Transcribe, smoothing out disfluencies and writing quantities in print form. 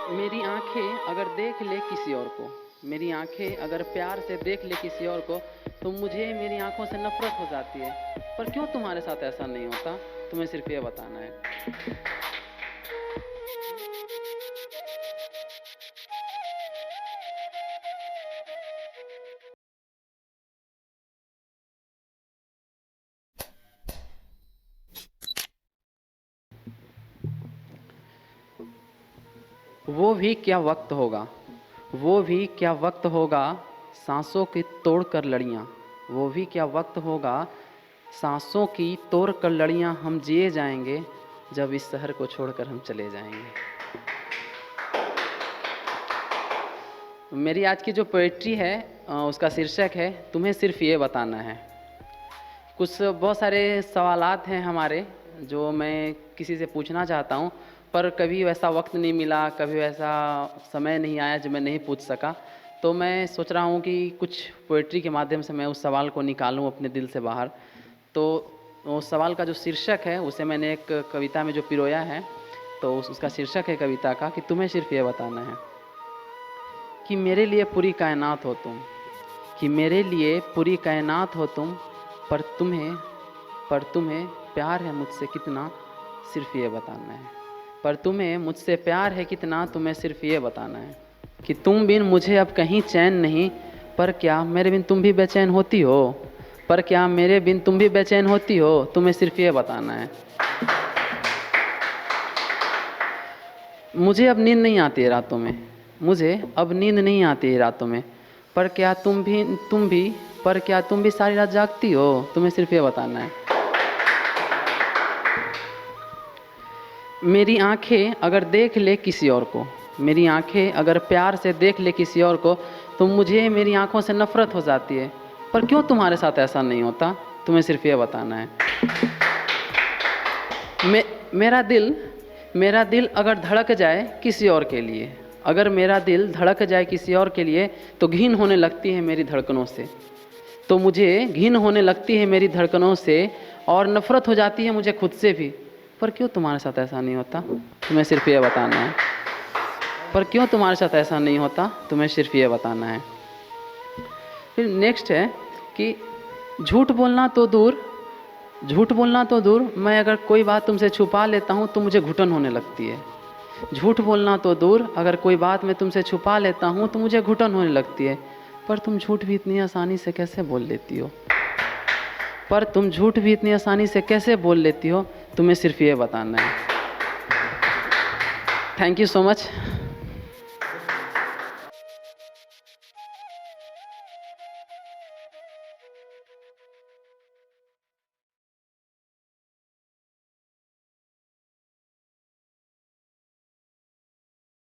मेरी आंखें अगर देख ले किसी और को, मेरी आंखें अगर प्यार से देख ले किसी और को, तो मुझे मेरी आंखों से नफरत हो जाती है। पर क्यों तुम्हारे साथ ऐसा नहीं होता, तुम्हें सिर्फ ये बताना है। वो भी क्या वक्त होगा, वो भी क्या वक्त होगा, सांसों की तोड़ कर लड़ियाँ। वो भी क्या वक्त होगा, सांसों की तोड़ कर लड़ियाँ। हम जिए जाएंगे जब इस शहर को छोड़कर हम चले जाएंगे। मेरी आज की जो पोएट्री है उसका शीर्षक है तुम्हें सिर्फ ये बताना है। कुछ बहुत सारे सवालात हैं हमारे जो मैं किसी से पूछना चाहता हूँ, पर कभी वैसा वक्त नहीं मिला, कभी वैसा समय नहीं आया जब मैं नहीं पूछ सका। तो मैं सोच रहा हूँ कि कुछ पोएट्री के माध्यम से मैं उस सवाल को निकालूँ अपने दिल से बाहर। तो उस सवाल का जो शीर्षक है उसे मैंने एक कविता में जो पिरोया है, तो उसका शीर्षक है कविता का कि तुम्हें सिर्फ ये बताना है कि मेरे लिए पूरी कायनात हो तुम, कि मेरे लिए पूरी कायनात हो तुम, पर तुम्हें पर तुम्हें प्यार है मुझसे कितना, सिर्फ ये बताना है। पर तुम्हें मुझसे प्यार है कितना, तुम्हें सिर्फ ये बताना है कि तुम बिन मुझे अब कहीं चैन नहीं। पर क्या मेरे बिन तुम भी बेचैन होती हो, पर क्या मेरे बिन तुम भी बेचैन होती हो, तुम्हें सिर्फ ये बताना है। मुझे अब नींद नहीं आती है रातों में, मुझे अब नींद नहीं आती है रातों में। पर क्या तुम भी पर क्या तुम भी सारी रात जागती हो, तुम्हें सिर्फ ये बताना है। मेरी आंखें अगर देख ले किसी और को, मेरी आंखें अगर प्यार से देख ले किसी और को, तो मुझे मेरी आंखों से नफरत हो जाती है। पर क्यों तुम्हारे साथ ऐसा नहीं होता, तुम्हें सिर्फ ये बताना है। मे, मेरा दिल मेरा दिल अगर धड़क जाए किसी और के लिए, अगर मेरा दिल धड़क जाए किसी और के लिए, तो घिन होने लगती है मेरी धड़कनों से, तो मुझे घिन होने लगती है मेरी धड़कनों से, और नफरत हो जाती है मुझे खुद से भी। पर क्यों तुम्हारे साथ ऐसा नहीं होता, तुम्हें सिर्फ ये बताना है। पर क्यों तुम्हारे साथ ऐसा नहीं होता, तुम्हें सिर्फ ये बताना है। फिर नेक्स्ट है कि झूठ बोलना तो दूर, झूठ बोलना तो दूर, मैं अगर कोई बात तुमसे छुपा लेता हूँ तो मुझे घुटन होने लगती है। झूठ बोलना तो दूर, अगर कोई बात मैं तुमसे छुपा लेता हूँ तो मुझे घुटन होने लगती है। पर तुम झूठ भी इतनी आसानी से कैसे बोल लेती हो, पर तुम झूठ भी इतनी आसानी से कैसे बोल लेती हो, तुम्हें सिर्फ ये बताना है। Thank you so much.